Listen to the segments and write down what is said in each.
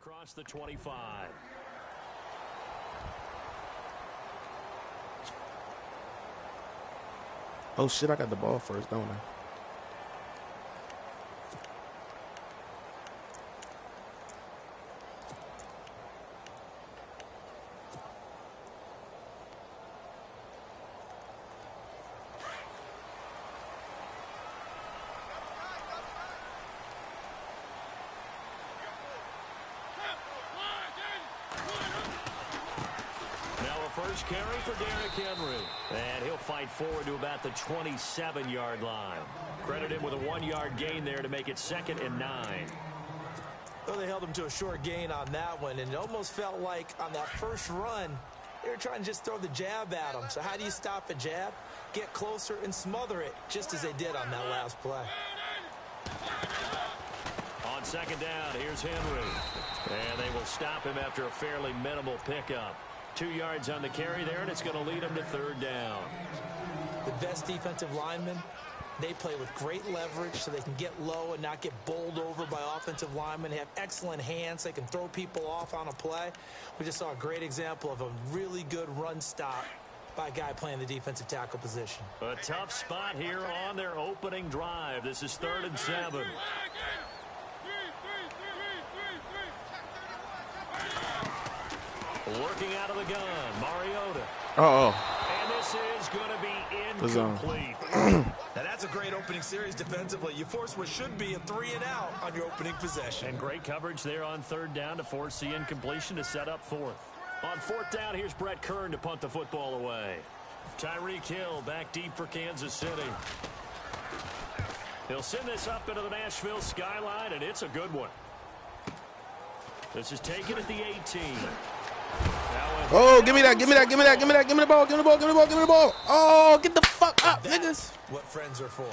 across the 25. Oh, shit, I got the ball first, don't I? First carry for Derrick Henry. And he'll fight forward to about the 27-yard line. Credit him with a 1-yard gain there to make it 2nd and 9. Well, they held him to a short gain on that one, and it almost felt like on that first run, they were trying to just throw the jab at him. So how do you stop a jab? Get closer and smother it, just as they did on that last play. On 2nd down, here's Henry. And they will stop him after a fairly minimal pickup. 2 yards on the carry there, and it's going to lead them to 3rd down. The best defensive linemen, they play with great leverage so they can get low and not get bowled over by offensive linemen. They have excellent hands. They can throw people off on a play. We just saw a great example of a really good run stop by a guy playing the defensive tackle position. A tough spot here on their opening drive. This is 3rd and 7. Working out of the gun, Mariota. And this is going to be incomplete. Now that's a great opening series defensively. You force what should be a 3-and-out on your opening possession. And great coverage there on 3rd down to force the incompletion to set up 4th. On 4th down, here's Brett Kern to punt the football away. Tyreek Hill back deep for Kansas City. He'll send this up into the Nashville skyline, and it's a good one. This is taken at the 18. Oh, give me that, give me that, give me that, give me that, give me the ball, give me the ball, give me the ball, give me the ball. Oh, get the fuck up, niggas. What friends are for.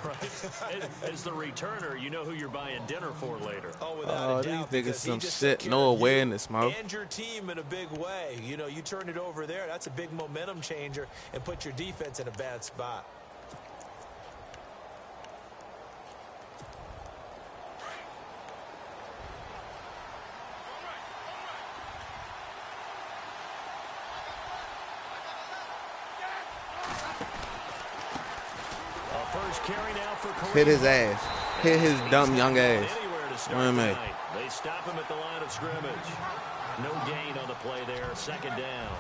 Right. As the returner, you know who you're buying dinner for later. Oh, without a doubt. These niggas some shit, no awareness, man. And your team in a big way. You know, you turn it over there, that's a big momentum changer and put your defense in a bad spot. Hit his ass. Hit his dumb young ass. They stop him at the line of scrimmage. No gain on the play there. 2nd down.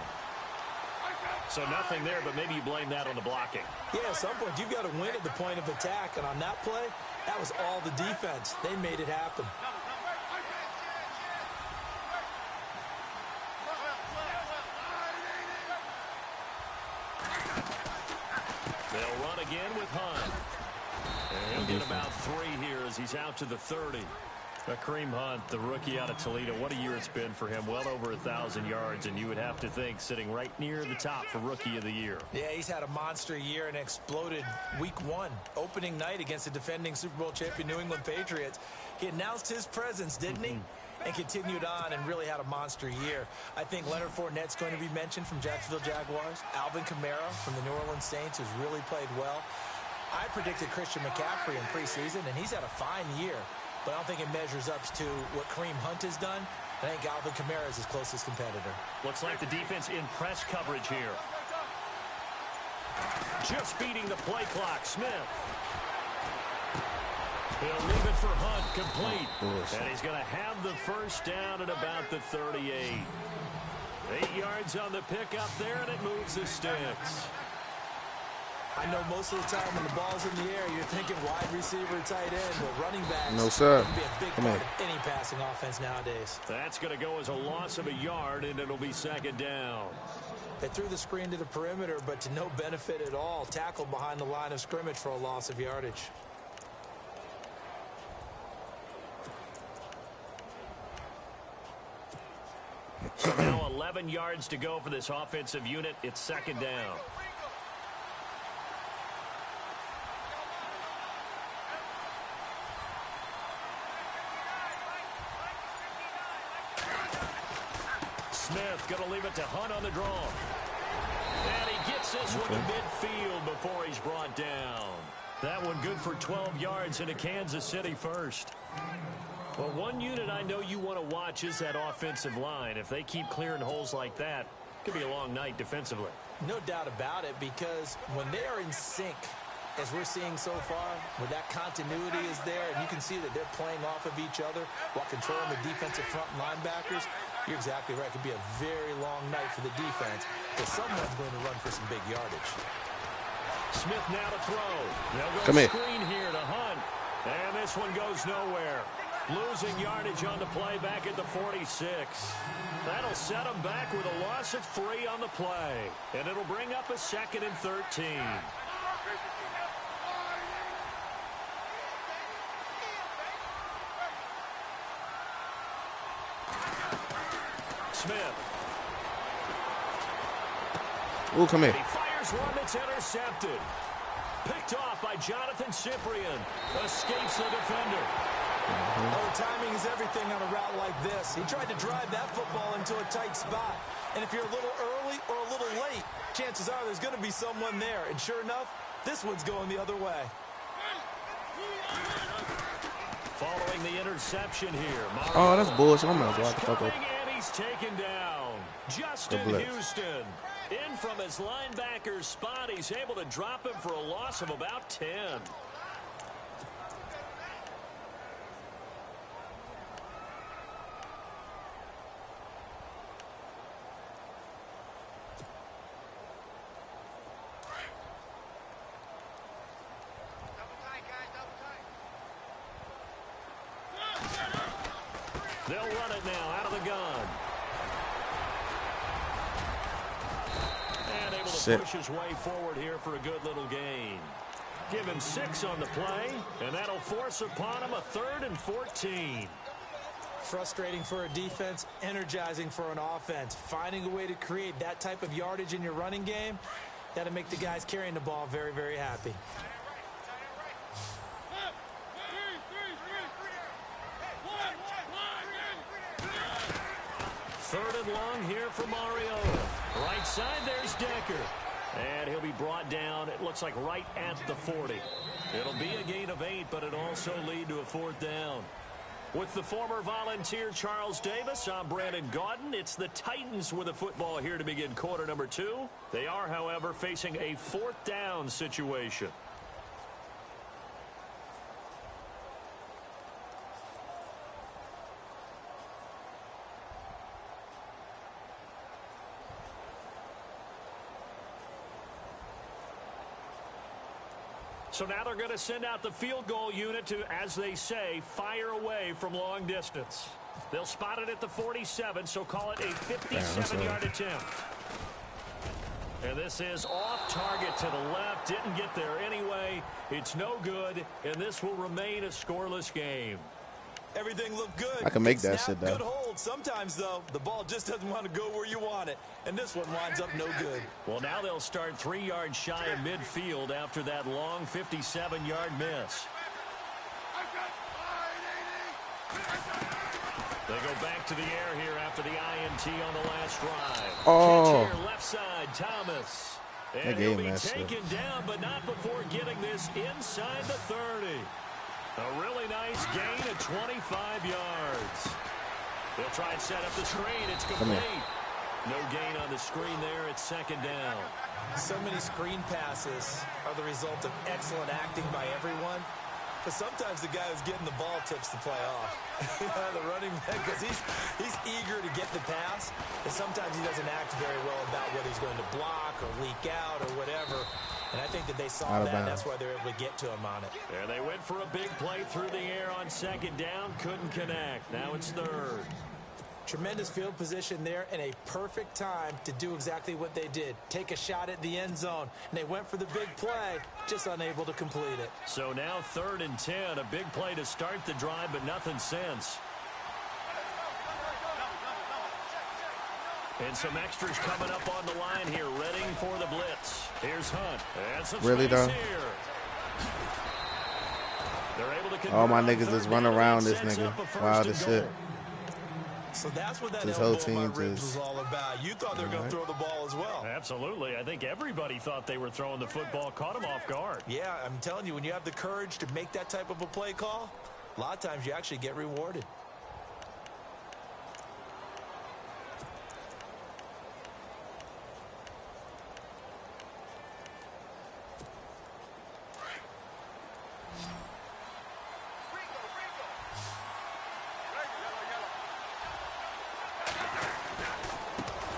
So nothing there, but maybe you blame that on the blocking. Yeah, at some point you've got to win at the point of attack. And on that play, that was all the defense. They made it happen. They'll run again with Hunt. And he'll get about 3 here as he's out to the 30. Kareem Hunt, the rookie out of Toledo, what a year it's been for him. Well over 1,000 yards, and you would have to think sitting right near the top for Rookie of the Year. Yeah, he's had a monster year and exploded week 1, opening night against the defending Super Bowl champion New England Patriots. He announced his presence, didn't he? And continued on and really had a monster year. I think Leonard Fournette's going to be mentioned from Jacksonville Jaguars. Alvin Kamara from the New Orleans Saints has really played well. I predicted Christian McCaffrey in preseason, and he's had a fine year. But I don't think it measures up to what Kareem Hunt has done. I think Alvin Kamara is his closest competitor. Looks like the defense in press coverage here. Just beating the play clock, Smith. He'll leave it for Hunt, complete. And he's going to have the first down at about the 38. 8 yards on the pickup there, and it moves the sticks. I know most of the time when the ball's in the air, you're thinking wide receiver, tight end, but running backs no, sir. Can be a big part of any passing offense nowadays. That's going to go as a loss of a yard, and it'll be 2nd down. They threw the screen to the perimeter, but to no benefit at all. Tackled behind the line of scrimmage for a loss of yardage. So now 11 yards to go for this offensive unit. It's 2nd down. Smith going to leave it to Hunt on the draw. And he gets this one to midfield before he's brought down. That one good for 12 yards into Kansas City first. Well, one unit I know you want to watch is that offensive line. If they keep clearing holes like that, it could be a long night defensively. No doubt about it, because when they are in sync, as we're seeing so far, where that continuity is there, and you can see that they're playing off of each other while controlling the defensive front linebackers, you're exactly right. It could be a very long night for the defense, but someone's going to run for some big yardage. Smith now to throw. They'll go Come here. screen here to Hunt. And this one goes nowhere. Losing yardage on the play back at the 46. That'll set them back with a loss of 3 on the play. And it'll bring up a 2nd and 13. Smith. Ooh, come here. He fires one that's intercepted. Picked off by Jonathan Cyprien. Escapes the defender. Oh, timing is everything on a route like this. He tried to drive that football into a tight spot. And if you're a little early or a little late, chances are there's going to be someone there. And sure enough, this one's going the other way. Following the interception here. Oh, that's bullshit. I'm gonna block the fuck up. And he's taken down. Justin Houston. In from his linebacker's spot. He's able to drop him for a loss of about 10. They'll run it now out of the gun. And able to push his way forward here for a good little gain. Give him 6 on the play, and that'll force upon him a 3rd and 14. Frustrating for a defense, energizing for an offense. Finding a way to create that type of yardage in your running game, that'll make the guys carrying the ball very, very happy. Third and long here for Mario. Right side, there's Decker. And he'll be brought down, it looks like right at the 40. It'll be a gain of 8, but it'll also lead to a 4th down. With the former Volunteer Charles Davis, I'm Brandon Gaudin. It's the Titans with the football here to begin quarter number 2. They are, however, facing a 4th down situation. So now they're going to send out the field goal unit to, as they say, fire away from long distance. They'll spot it at the 47, so call it a 57-yard attempt. And this is off target to the left. Didn't get there anyway. It's no good, and this will remain a scoreless game. Everything looked good. I can make that shit, though. Good hold. Sometimes, though, the ball just doesn't want to go where you want it. And this one winds up no good. Well, now they'll start 3 yards shy of midfield after that long 57-yard miss. They go back to the air here after the INT on the last drive. Oh. Catch here, left side, Thomas. That And he'll game be messed taken down, but not before getting this inside the 30. A really nice gain of 25 yards. They'll try and set up the screen. It's complete. No gain on the screen there. It's 2nd down. So many screen passes are the result of excellent acting by everyone. But sometimes the guy who's getting the ball tips the play off. The running back, because he's eager to get the pass. And sometimes he doesn't act very well about whether he's going to block or leak out or whatever. And I think that they saw that, and that's why they're able to get to him on it. And they went for a big play through the air on 2nd down. Couldn't connect. Now it's 3rd. Tremendous field position there and a perfect time to do exactly what they did. Take a shot at the end zone. And they went for the big play, just unable to complete it. So now 3rd and 10. A big play to start the drive, but nothing since. And some extras coming up on the line here, ready for the blitz. Here's Hunt. And some really, though? here. All my niggas is run around this nigga. Wild as shit. So that's what that This whole elbow in my team ribs just- was all about. You thought they were going to throw the ball as well. Absolutely. I think everybody thought they were throwing the football, caught him off guard. Yeah, I'm telling you, when you have the courage to make that type of a play call, A lot of times you actually get rewarded.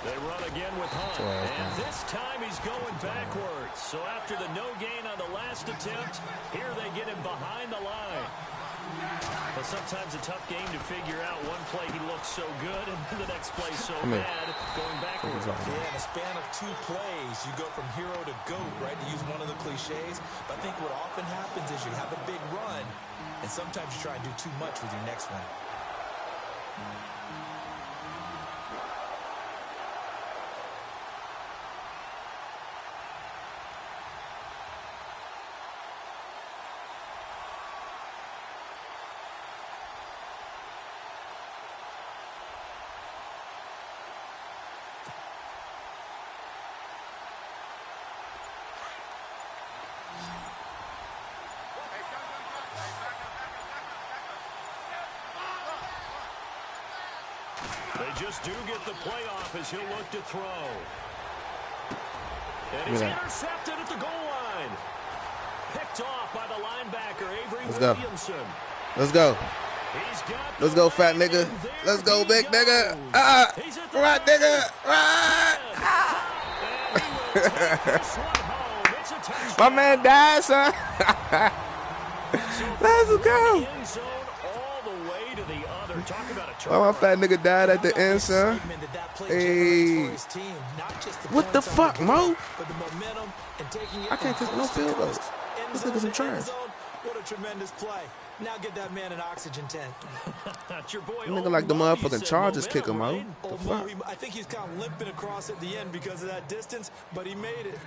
They run again with Hunt, and this time he's going backwards. So after the no gain on the last attempt, here they get him behind the line. But sometimes a tough game to figure out. One play he looks so good, and the next play so bad, going backwards. Yeah, in a span of 2 plays, you go from hero to GOAT, right, to use one of the cliches. But I think what often happens is you have a big run, and sometimes you try and do too much with your next one. They just do get the playoff as he'll look to throw. And he's intercepted at the goal line. Picked off by the linebacker, Avery Williamson. Let's go. Let's go, fat nigga. Let's go, big nigga. Right, nigga. Right. My man died, son. Let's go. Oh, my fat nigga died at the end, son. Hey. What the fuck, Mo? I can't take no field goals. This nigga's some trash. What a tremendous play. Now get that man an oxygen tent. Your boy nigga like the motherfucking Chargers kicker, Mo. I think he's kind of limping across at the end because of that distance, but he made it.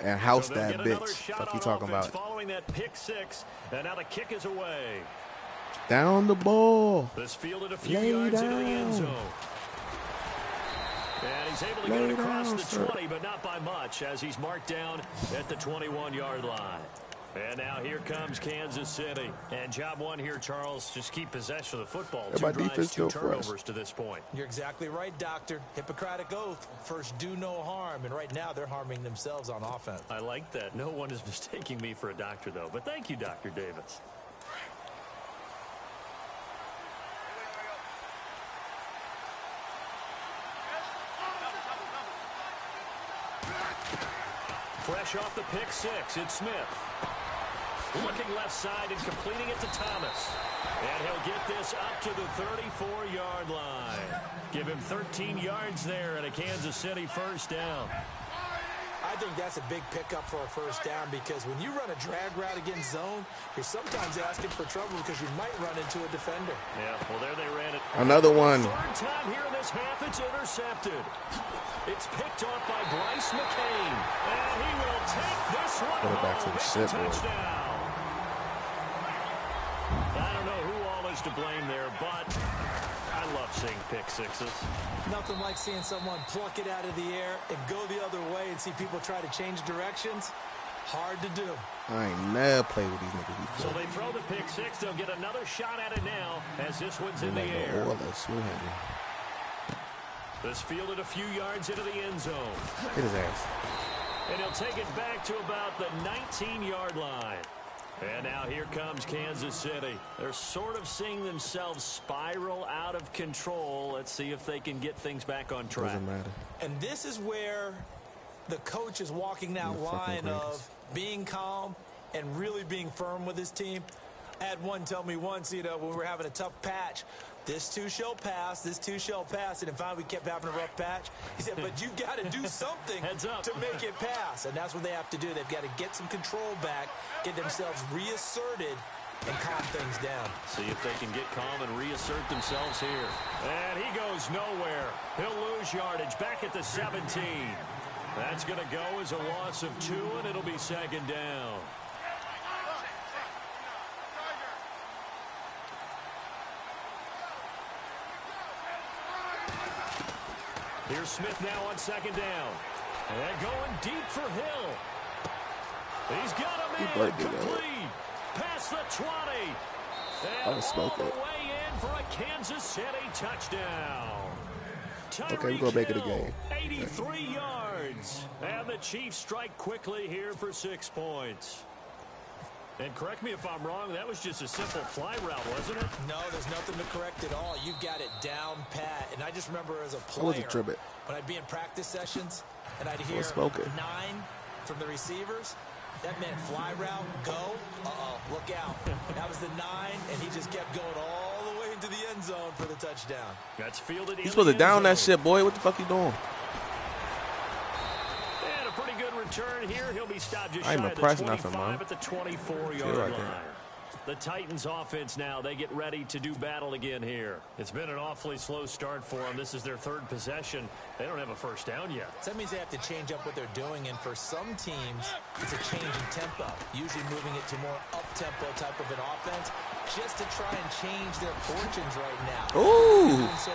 And house that bitch. What you talking about? Following that pick six, and now the kick is away. Down the ball. This fielded a few yards into the end zone. And he's able to get it across the 20, but not by much, as he's marked down at the 21-yard line. And now here comes Kansas City. And job one here, Charles, just keep possession of the football. 2 drives, 2 turnovers to this point. You're exactly right, Doctor. Hippocratic oath. First, do no harm. And right now, they're harming themselves on offense. I like that. No one is mistaking me for a doctor, though. But thank you, Dr. Davis. Fresh off the pick six, it's Smith. Looking left side and completing it to Thomas. And he'll get this up to the 34-yard line. Give him 13 yards there and a Kansas City first down. I think that's a big pickup for a first down because when you run a drag route against zone, you're sometimes asking for trouble because you might run into a defender. Yeah, well, there they ran it. Another one. Third time here in this half, it's intercepted. It's picked off by Bryce McCain. And he will take this one home. Back to the shit, touchdown. I don't know who all is to blame there, but I love seeing pick sixes. Nothing like seeing someone pluck it out of the air and go the other way and see people try to change directions. Hard to do. I ain't never played with these niggas. So they throw the pick six. They'll get another shot at it now as this one's in the air. This fielded a few yards into the end zone. Hit his ass. And he'll take it back to about the 19-yard line. And now here comes Kansas City. They're sort of seeing themselves spiral out of control. Let's see if they can get things back on track. Doesn't matter. And this is where the coach is walking that line of being calm and really being firm with his team. I had one tell me once, when we were having a tough patch, this too shall pass, this too shall pass. And in fact, we kept having a rough patch. He said, but you got to do something to make it pass. And that's what they have to do. They've got to get some control back, get themselves reasserted, and calm things down. See if they can get calm and reassert themselves here. And he goes nowhere. He'll lose yardage back at the 17. That's going to go as a loss of 2, and it'll be second down. Here's Smith now on second down. And going deep for Hill. He's got him in, complete. Past the 20. I was smoking. All the way in for a Kansas City touchdown. Okay, we're going to make it a game. 83 yards. And the Chiefs strike quickly here for 6 points. And correct me if I'm wrong, that was just a simple fly route, wasn't it? No, there's nothing to correct at all. You've got it down pat. And I just remember as a player, when I'd be in practice sessions and I'd hear 9 from the receivers, that meant fly route, go, look out. That was the 9, and he just kept going all the way into the end zone for the touchdown. That's fielded. He's supposed to down that shit, boy. What the fuck you doing? And a pretty good return here. He'll be stopped just shy of the 25 at the 24-yard line. The Titans offense now, they get ready to do battle again here. It's been an awfully slow start for them. This is their 3rd possession. They don't have a first down yet. So that means they have to change up what they're doing, and for some teams, it's a change in tempo, usually moving it to more up-tempo type of an offense, just to try and change their fortunes right now. Ooh, so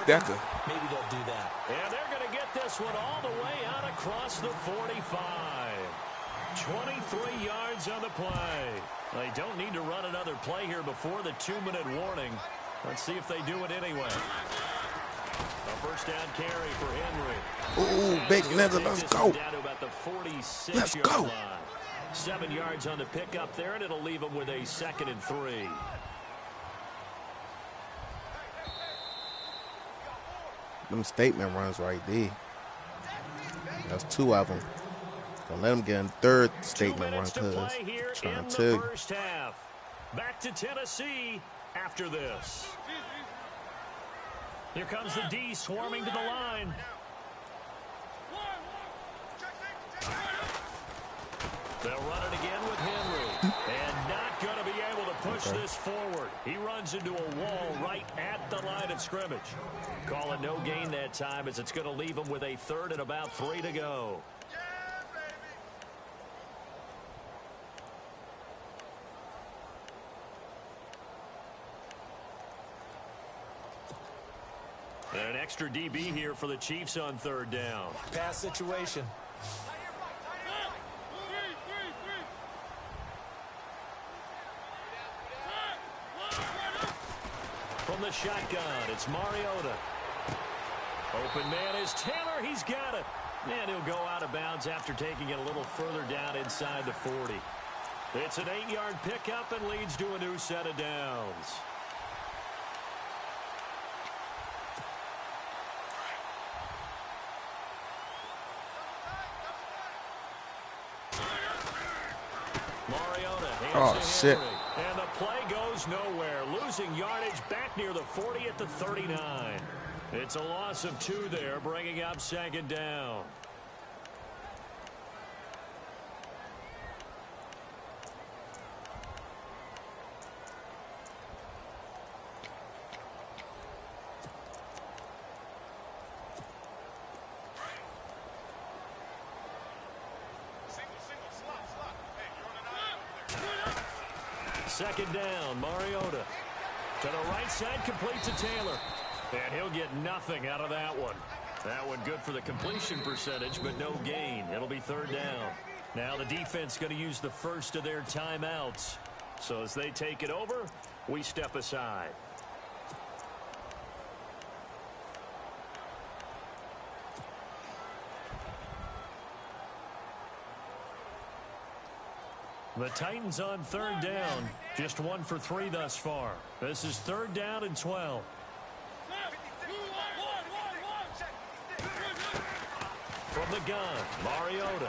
Decker. Maybe they'll do that. And they're going to get this one all the way out across the 45. 23 yards on the play. They don't need to run another play here before the 2-minute warning. Let's see if they do it anyway. A first down carry for Henry. Ooh, big nigga, let's go. Down to about the 46 let's go. Line. 7 yards on the pickup there, and it'll leave them with a 2nd and 3. Them statement runs right there. That's 2 of them. Don't let him get in 3rd statement run, cuz trying to. First half. Back to Tennessee after this. Here comes the D swarming to the line. They'll run it again with Henry. And not going to be able to push this forward. He runs into a wall right at the line of scrimmage. Call it no gain that time, as it's going to leave him with a 3rd and about 3 to go. And an extra DB here for the Chiefs on 3rd down. Pass situation. From the shotgun, it's Mariota. Open man is Taylor. He's got it. And he'll go out of bounds after taking it a little further down inside the 40. It's an 8-yard pickup and leads to a new set of downs. Oh, shit. And the play goes nowhere. Losing yardage back near the 40 at the 39. It's a loss of 2 there, bringing up 2nd down. Second down, Mariota. To the right side, complete to Taylor. And he'll get nothing out of that one. That one good for the completion percentage, but no gain. It'll be 3rd down. Now the defense going to use the first of their timeouts. So as they take it over, we step aside. The Titans on 3rd down. Just 1 for 3 thus far. This is 3rd down and 12. From the gun, Mariota.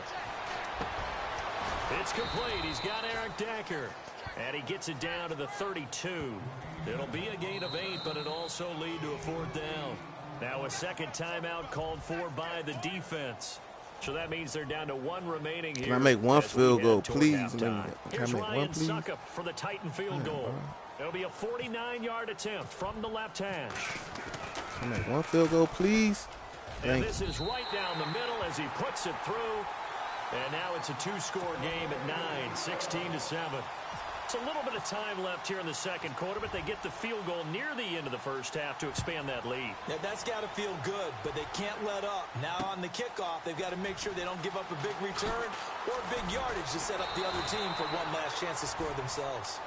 It's complete. He's got Eric Decker. And he gets it down to the 32. It'll be a gain of 8, but it'll also lead to a 4th down. Now a second timeout called for by the defense. So that means they're down to 1 remaining here. Can I make 1 field goal, please? Can I Here's make Ryan 1, please? Suckup for the Titan field goal. It'll be a 49-yard attempt from the left hash. Can I make 1 field goal, please? And this is right down the middle as he puts it through. And now it's a 2-score game at 9, 16-7. It's a little bit of time left here in the second quarter, but they get the field goal near the end of the first half to expand that lead. Yeah, that's got to feel good, but they can't let up. Now on the kickoff, they've got to make sure they don't give up a big return or big yardage to set up the other team for one last chance to score themselves.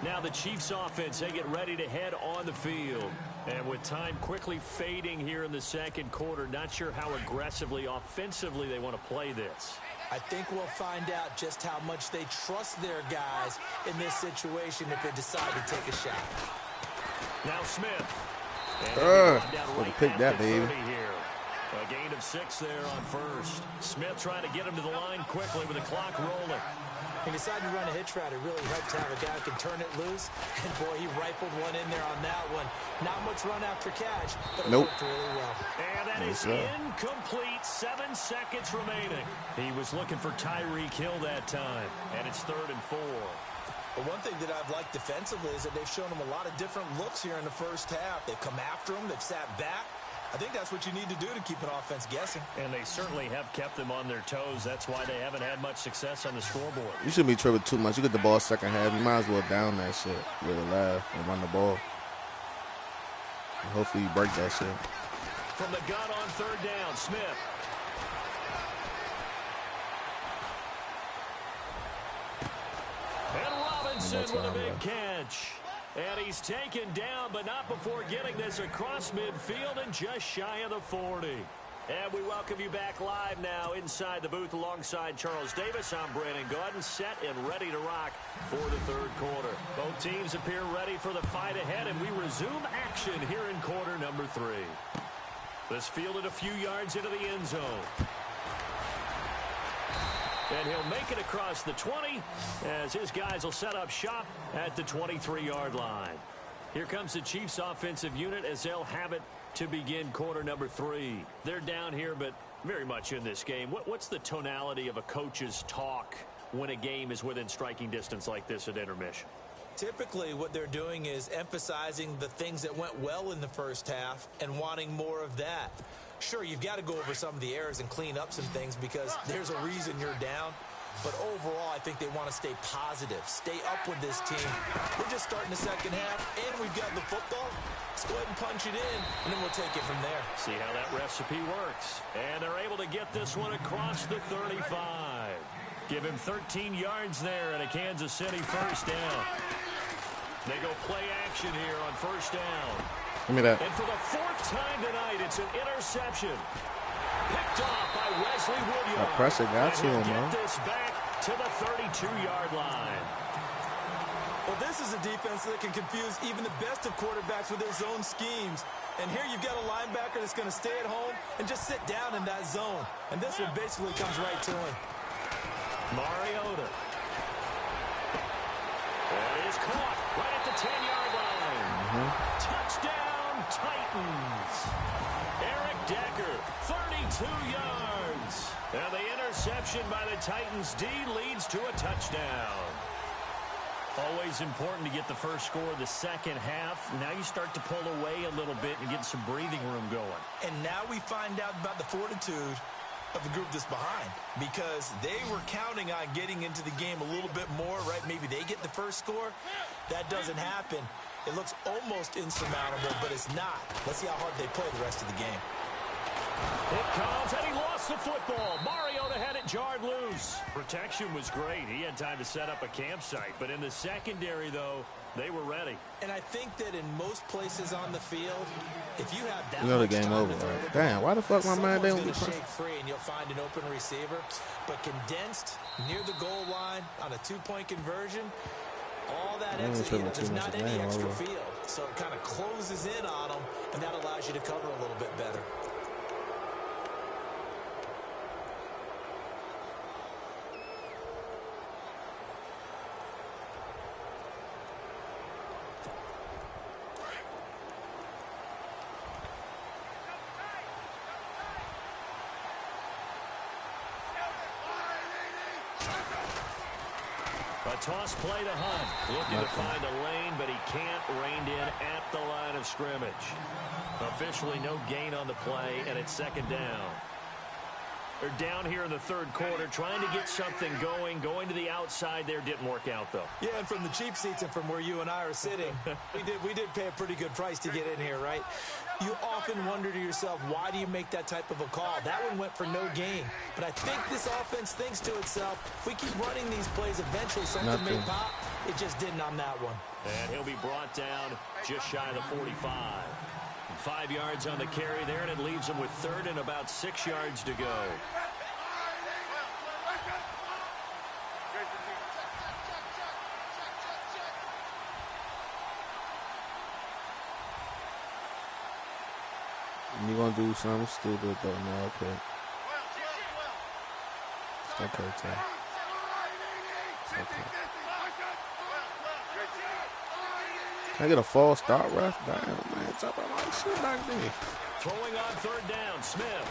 Now the Chiefs offense, they get ready to head on the field. And with time quickly fading here in the second quarter, not sure how aggressively, offensively they want to play this. I think we'll find out just how much they trust their guys in this situation if they decide to take a shot. Now Smith. Pick that, baby. Here. A gain of 6 there on first. Smith trying to get him to the line quickly with the clock rolling. He decided to run a hitch route. It really helped to have a guy who can turn it loose. And, boy, he rifled one in there on that one. Not much run after catch, but it worked really well. And that is incomplete. 7 seconds remaining. He was looking for Tyreek Hill that time. And it's 3rd and 4. But one thing that I've liked defensively is that they've shown him a lot of different looks here in the first half. They've come after him. They've sat back. I think that's what you need to do to keep an offense guessing. And they certainly have kept them on their toes. That's why they haven't had much success on the scoreboard. You shouldn't be tripping too much. You get the ball second half. You might as well down that shit with a laugh and run the ball. And hopefully you break that shit. From the gun on 3rd down, Smith. And Robinson with a big catch. And he's taken down, but not before getting this across midfield and just shy of the 40. And we welcome you back live now inside the booth alongside Charles Davis. I'm Brandon Gordon, set and ready to rock for the 3rd quarter. Both teams appear ready for the fight ahead, and we resume action here in quarter number 3. This fielded a few yards into the end zone. And he'll make it across the 20 as his guys will set up shop at the 23-yard line. Here comes the Chiefs offensive unit as they'll have it to begin quarter number 3. They're down here, but very much in this game. What's the tonality of a coach's talk when a game is within striking distance like this at intermission? Typically, what they're doing is emphasizing the things that went well in the first half and wanting more of that. Sure, you've got to go over some of the errors and clean up some things because there's a reason you're down. But overall, I think they want to stay positive, stay up with this team. We're just starting the second half, and we've got the football. Let's go ahead and punch it in, and then we'll take it from there. See how that recipe works. And they're able to get this one across the 35. Give him 13 yards there and a Kansas City first down. They go play action here on first down. Give me that. And for the 4th time tonight, it's an interception. Picked off by Wesley Woodyard. That pressure got you, man. Get this back to the 32-yard line. Well, this is a defense that can confuse even the best of quarterbacks with their zone schemes. And here you've got a linebacker that's going to stay at home and just sit down in that zone. And this one basically comes right to him. Mariota. That is caught right at the 10-yard line. Touchdown, Titans. Eric Decker, 32 yards. And the interception by the Titans D leads to a touchdown. Always important to get the first score of the second half. Now you start to pull away a little bit and get some breathing room going. And now we find out about the fortitude of the group that's behind, because they were counting on getting into the game a little bit more, right? Maybe they get the first score. That doesn't happen. It looks almost insurmountable, but it's not. Let's see how hard they play the rest of the game. It comes, and he lost the football. Mariota had it jarred loose. Protection was great. He had time to set up a campsite. But in the secondary, though, they were ready. And I think that in most places on the field, if you have that the game over, right? Damn, why the fuck my man didn't get shake free and you'll find an open receiver. But condensed near the goal line on a 2-point conversion, all that extra, there's not any extra field. So it kind of closes in on them, and that allows you to cover a little bit better. A toss play to Hunt. Looking to find a lane, but he can't. Reined in at the line of scrimmage. Officially no gain on the play, and it's second down. They're down here in the third quarter, trying to get something going to the outside there. Didn't work out, though. Yeah, and from the cheap seats and from where you and I are sitting, we did pay a pretty good price to get in here, right? You often wonder to yourself, why do you make that type of a call? That one went for no gain. But I think this offense thinks to itself, if we keep running these plays, eventually something may pop. It just didn't on that one. And he'll be brought down just shy of the 45. 5 yards on the carry there, and it leaves him with third and about 6 yards to go. You're going to do something stupid, though. No, okay. It's okay, Ty. It's okay. Can I get a false start, ref? Damn, man. Top of my shit back there. Throwing on third down, Smith.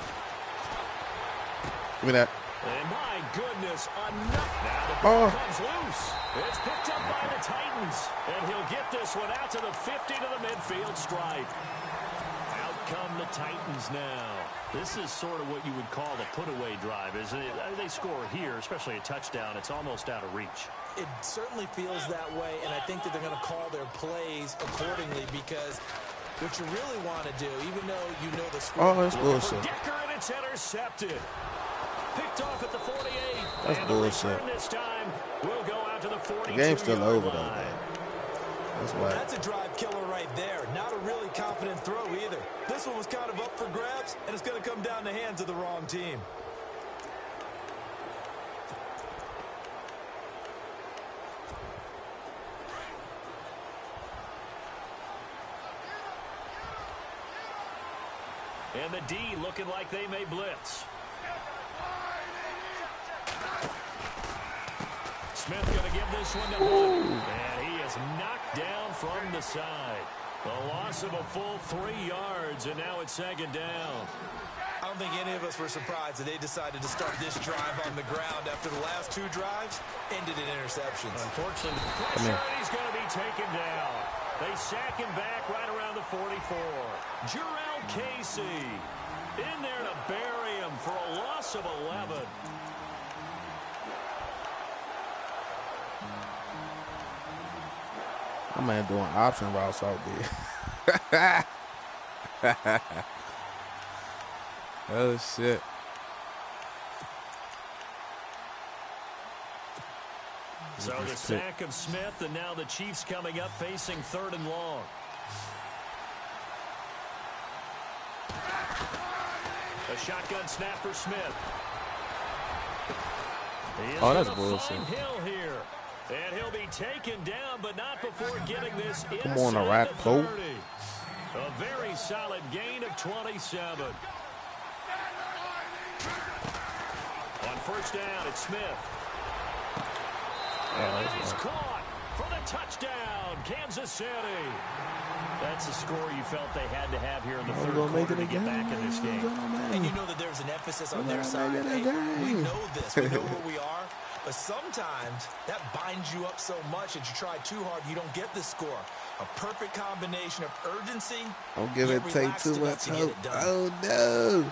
Give me that. And my goodness, now the ball comes loose. It's picked up by the Titans. And he'll get this one out to the 50 to the midfield stripe. Out come the Titans now. This is sort of what you would call the put-away drive, isn't it? They score here, especially a touchdown. It's almost out of reach. It certainly feels that way, and I think that they're going to call their plays accordingly because what you really want to do, even though you know the score. Oh, that's bullshit. Decker, and it's intercepted. Picked off at the 48. That's and bullshit. The this time will go out to the 42. The game's still over, though, man. That's why. That's a drive killer right there. Not a really confident throw either. This one was kind of up for grabs, and it's going to come down the hands of the wrong team. And the D looking like they may blitz. Smith going to give this one to Hunt. And he is knocked down from the side. A loss of a full 3 yards, and now it's second down. I don't think any of us were surprised that they decided to start this drive on the ground after the last 2 drives ended in interceptions. Unfortunately, pressure, and he's going to be taken down. They sack him back right around the 44. Jarrell Casey in there to bury him for a loss of 11. My man doing option routes out there. Oh, shit. So the sack of Smith, and now the Chiefs coming up facing third and long. A shotgun snap for Smith. Oh, that's bullshit. Hill here. And he'll be taken down, but not before getting this inside. Come on, a rat boat. A very solid gain of 27. On first down, it's Smith. And he's caught for the touchdown, Kansas City. That's a score you felt they had to have here in the third quarter to get back in this game. And you know that there's an emphasis on their side. Hey, we know this. We know where we are. But sometimes that binds you up so much that you try too hard, you don't get the score. A perfect combination of urgency. Don't give it take too much hope. Oh, no.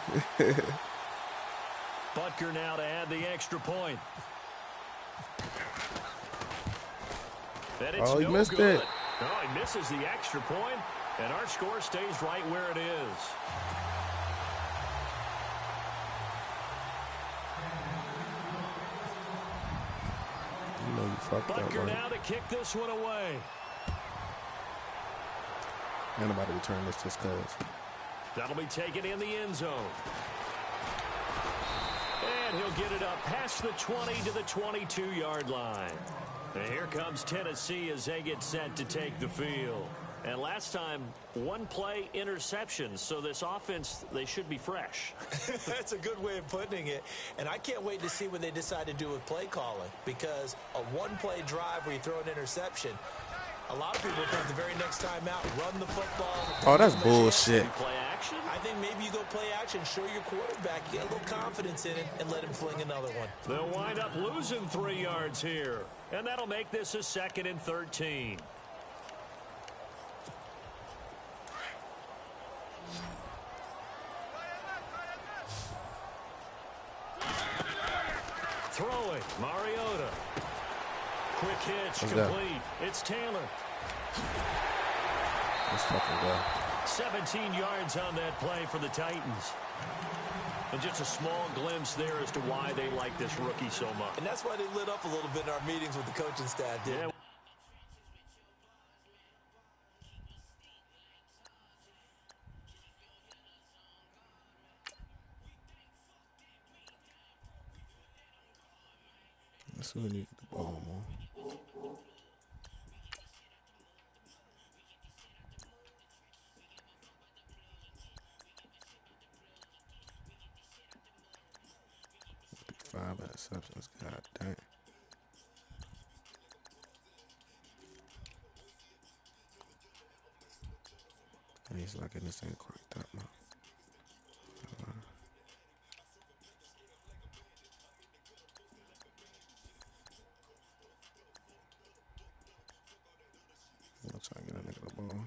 Butker now to add the extra point. Oh, he missed it. No, he misses the extra point, and our score stays right where it is. You know you fucked up, Butker right? now to kick this one away. Ain't nobody return this just cause. That'll be taken in the end zone. And he'll get it up past the 20 to the 22-yard line. And here comes Tennessee as they get set to take the field. And last time, one play interception. So this offense, they should be fresh. That's a good way of putting it. And I can't wait to see what they decide to do with play calling. Because a one-play drive where you throw an interception, a lot of people think the very next time out, run the football. Oh, that's bullshit. Play action? I think maybe you go play action, show your quarterback, get a little confidence in it, and let him fling another one. They'll wind up losing 3 yards here. And that'll make this a 2nd and 13. Throwing, Mariota. Quick hitch, Let's complete. It's Taylor. Let's fucking go. 17 yards on that play for the Titans. And just a small glimpse there as to why they like this rookie so much. And that's why they lit up a little bit in our meetings with the coaching staff, didn't they? That's who needs the ball more. Five interceptions, god dang. And he's like, this ain't quite that much. I'm trying to get that nigga the ball.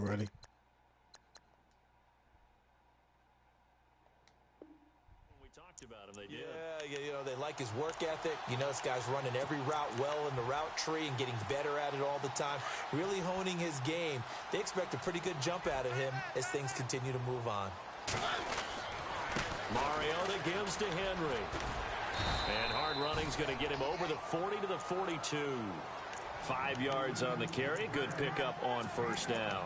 ready. We talked about him. They did. Yeah, you know, they like his work ethic. You know, this guy's running every route well in the route tree and getting better at it all the time, really honing his game. They expect a pretty good jump out of him as things continue to move on. Mariota gives to Henry. And hard running's going to get him over the 40 to the 42. 5 yards on the carry. Good pickup on first down.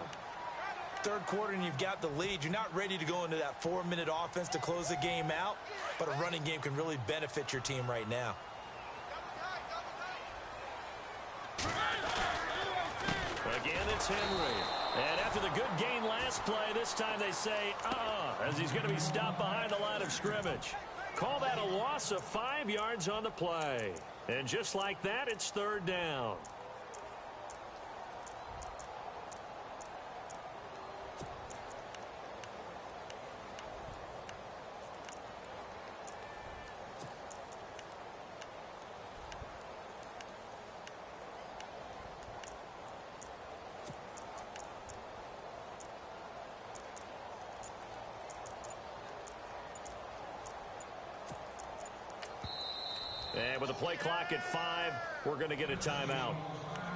Third quarter and you've got the lead. You're not ready to go into that 4-minute offense to close the game out, but a running game can really benefit your team right now. Again, it's Henry. And after the good gain last play, this time they say, as he's going to be stopped behind the line of scrimmage. Call that a loss of 5 yards on the play. And just like that, it's third down. And with the play clock at 5, we're going to get a timeout.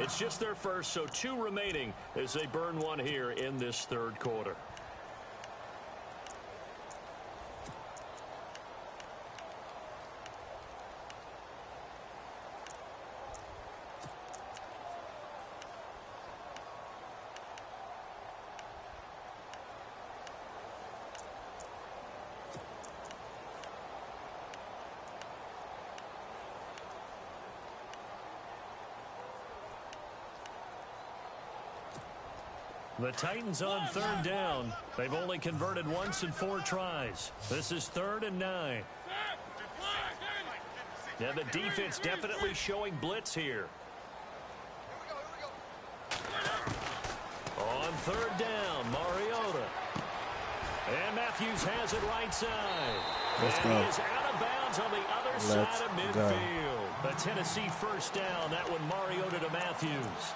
It's just their first, so 2 remaining as they burn one here in this third quarter. The Titans on third down. They've only converted once in 4 tries. This is 3rd and 9. And the defense definitely showing blitz here. On third down, Mariota. And Matthews has it right side. Let's and go. He is out of bounds on the other side of midfield. A Tennessee first down. That one Mariota to Matthews.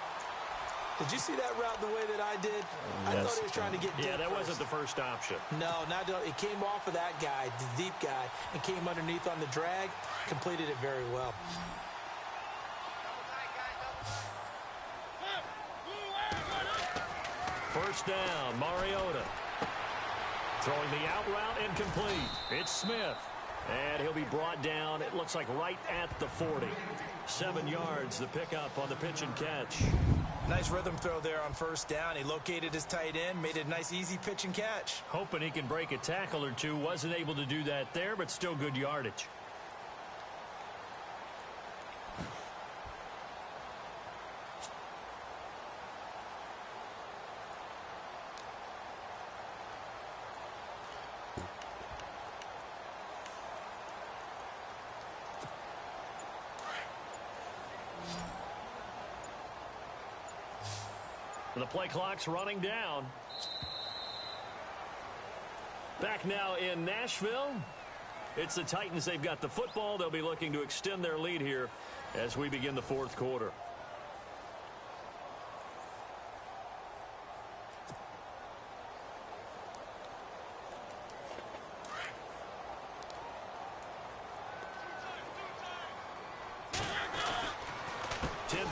Did you see that route the way that I did? I thought he was trying to get deep. Yeah, that wasn't the first option. No, it came off of that guy, the deep guy, and came underneath on the drag. Completed it very well. First down, Mariota. Throwing the out route incomplete. It's Smith. And he'll be brought down, it looks like right at the 40. 7 yards, the pickup on the pitch and catch. Nice rhythm throw there on first down. He located his tight end, made it a nice, easy pitch and catch. Hoping he can break a tackle or two. Wasn't able to do that there, but still good yardage. The play clock's running down. Back now in Nashville. It's the Titans. They've got the football. They'll be looking to extend their lead here as we begin the fourth quarter.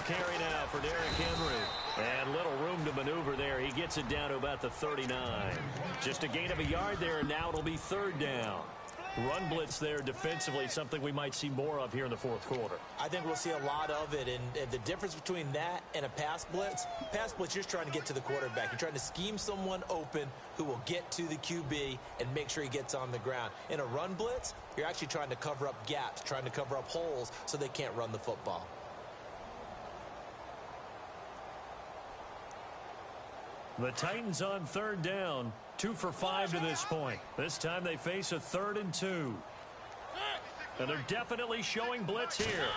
Carry now for Derrick Henry. And little room to maneuver there. He gets it down to about the 39. Just a gain of a yard there, and now it'll be third down. Run blitz there defensively, something we might see more of here in the fourth quarter. I think we'll see a lot of it, and the difference between that and a pass blitz, you're just trying to get to the quarterback. You're trying to scheme someone open who will get to the QB and make sure he gets on the ground. In a run blitz, you're actually trying to cover up gaps, trying to cover up holes so they can't run the football. The Titans on third down, 2 for 5 to this point. This time they face a 3rd and 2. And they're definitely showing blitz here.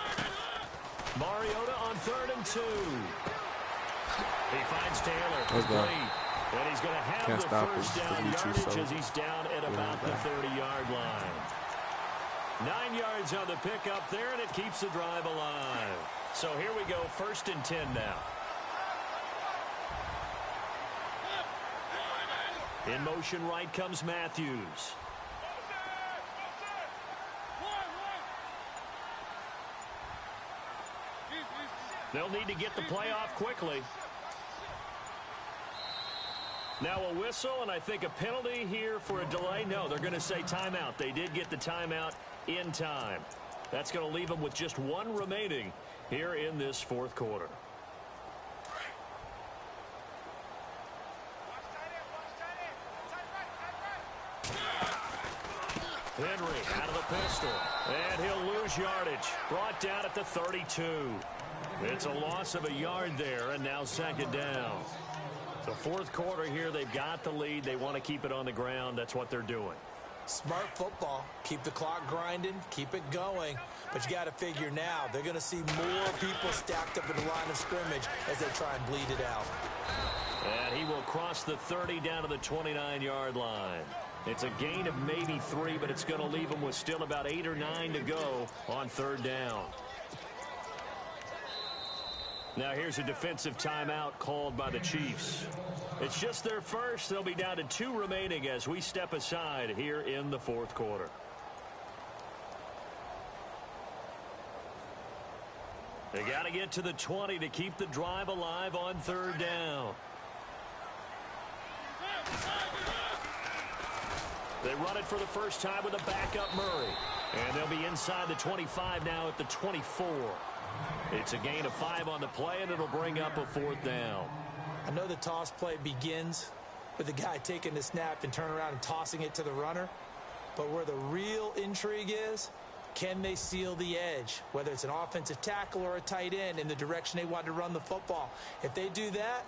Mariota on 3rd and 2. He finds Taylor. Complete. And he's going to have the first down yardage as he's down at about the 30-yard line. 9 yards on the pickup there, and it keeps the drive alive. So here we go, 1st and 10 now. In motion right comes Matthews. They'll need to get the play off quickly. Now a whistle, and I think a penalty here for a delay. No, they're going to say timeout. They did get the timeout in time. That's going to leave them with just one remaining here in this fourth quarter. Henry out of the pistol, and he'll lose yardage. Brought down at the 32. It's a loss of a yard there, and now second down. The fourth quarter here, they've got the lead. They want to keep it on the ground. That's what they're doing. Smart football. Keep the clock grinding. Keep it going. But you got to figure now, they're going to see more people stacked up in the line of scrimmage as they try and bleed it out. And he will cross the 30 down to the 29-yard line. It's a gain of maybe 3, but it's going to leave them with still about 8 or 9 to go on third down. Now here's a defensive timeout called by the Chiefs. It's just their first. They'll be down to 2 remaining as we step aside here in the fourth quarter. They got to get to the 20 to keep the drive alive on third down. They run it for the first time with a backup Murray. And they'll be inside the 25 now at the 24. It's a gain of 5 on the play, and it'll bring up a fourth down. I know the toss play begins with the guy taking the snap and turning around and tossing it to the runner. But where the real intrigue is, can they seal the edge, whether it's an offensive tackle or a tight end, in the direction they want to run the football? If they do that,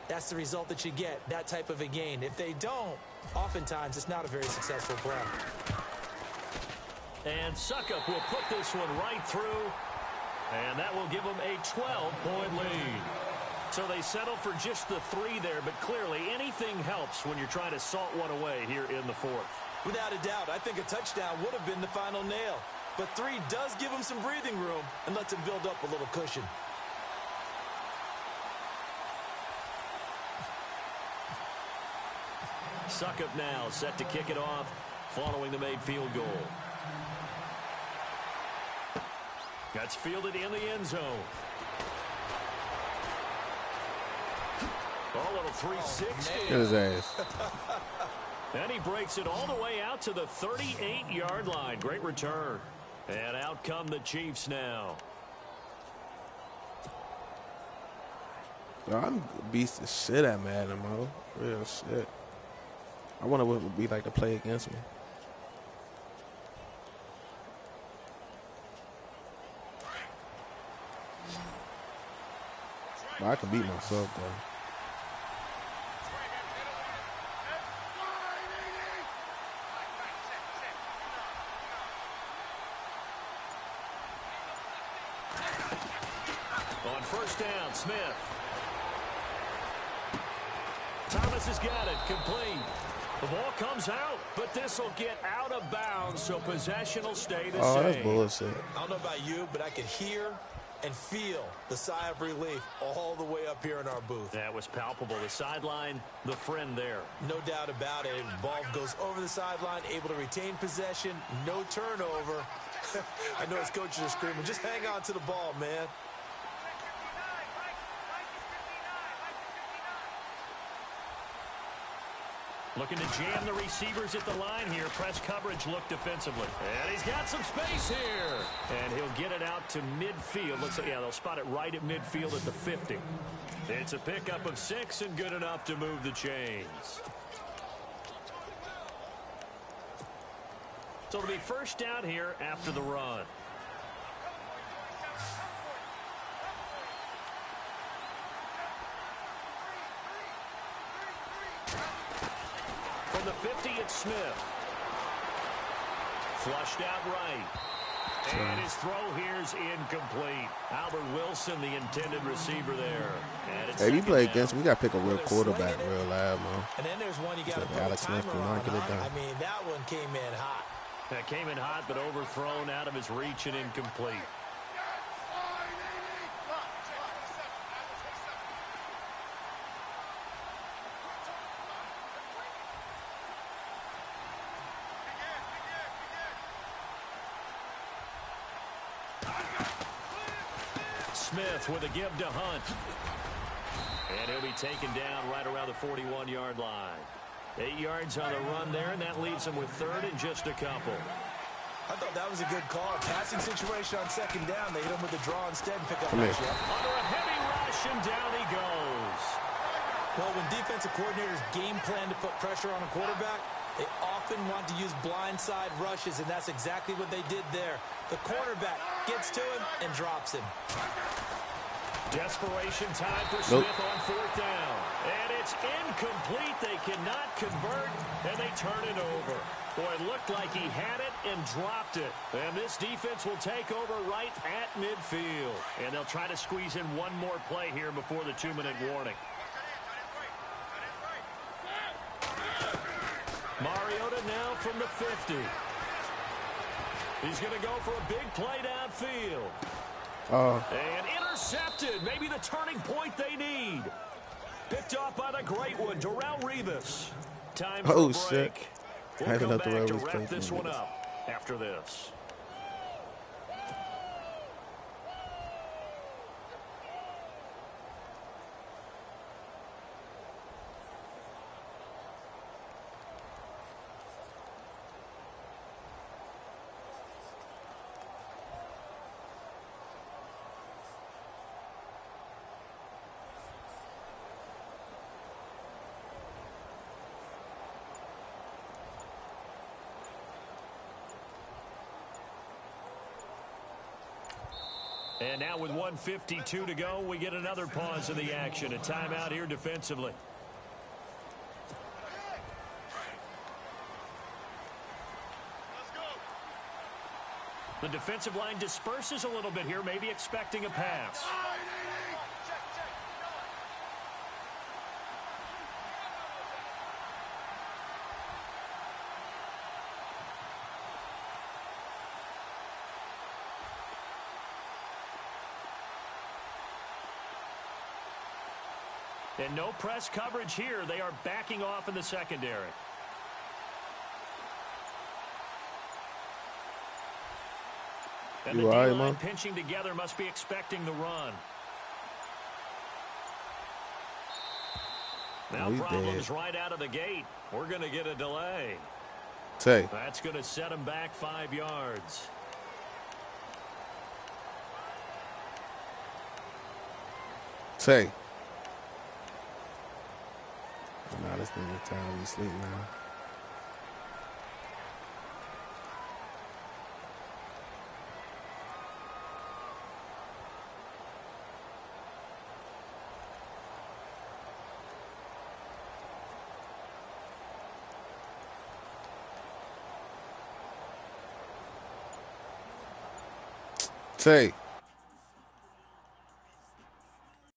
that's the result that you get, that type of a gain. If they don't, oftentimes it's not a very successful play. And Suckup will put this one right through, and that will give them a 12-point lead. So they settle for just the 3 there, but clearly anything helps when you're trying to salt one away here in the fourth. Without a doubt, I think a touchdown would have been the final nail. But 3 does give them some breathing room and lets them build up a little cushion. Suckup now set to kick it off following the made field goal. That's fielded in the end zone. Oh, little 360. Get his ass. And he breaks it all the way out to the 38-yard line. Great return. And out come the Chiefs now. Yo, I'm a beast of shit at Madden, bro. Real shit. I wonder what it would be like to play against me. But I can beat myself, though. On first down, Smith. Thomas has got it, complete. The ball comes out, but this will get out of bounds, so possession will stay the same. Oh, that's bullshit. I don't know about you, but I could hear and feel the sigh of relief all the way up here in our booth. That was palpable. The sideline, the friend there. No doubt about it. Ball goes over the sideline, able to retain possession, no turnover. I know his coaches are screaming, just hang on to the ball, man. Looking to jam the receivers at the line here. Press coverage look defensively. And he's got some space here. And he'll get it out to midfield. Looks like, yeah, they'll spot it right at midfield at the 50. It's a pickup of 6 and good enough to move the chains. So it'll be first down here after the run. From the 50, it's Smith. Flushed out right. And his throw here's incomplete. Albert Wilson, the intended receiver there. Hey, you play against me, we got to pick a real quarterback real loud, man. And then there's one you got to put Alex a timer Smith can on, not get it done. I mean, that one came in hot. That came in hot, but overthrown out of his reach and incomplete. Smith with a give to Hunt. And he'll be taken down right around the 41-yard line. 8 yards on the run there, and that leaves him with third and just a couple. I thought that was a good call. Passing situation on second down. They hit him with the draw instead and pick up under a heavy rush, and down he goes. Well, when defensive coordinators game plan to put pressure on a quarterback, they often want to use blindside rushes, and that's exactly what they did there. The cornerback gets to him and drops him. Desperation time for Smith on fourth down. And it's incomplete. They cannot convert, and they turn it over. Boy, it looked like he had it and dropped it. And this defense will take over right at midfield. And they'll try to squeeze in one more play here before the 2-minute warning. Mariota now from the 50. He's going to go for a big play downfield. And intercepted. Maybe the turning point they need. Picked off by the great one, Darrelle Revis. Time for a break. Shit. We'll come back to wrap this one up after this. And now with 1:52 to go, we get another pause in the action. A timeout here defensively. The defensive line disperses a little bit here, maybe expecting a pass. And no press coverage here. They are backing off in the secondary. And the D-line pinching together must be expecting the run. Now problems right out of the gate. We're going to get a delay. That's going to set him back 5 yards. Nah, this nigga time to be asleep now. Tay.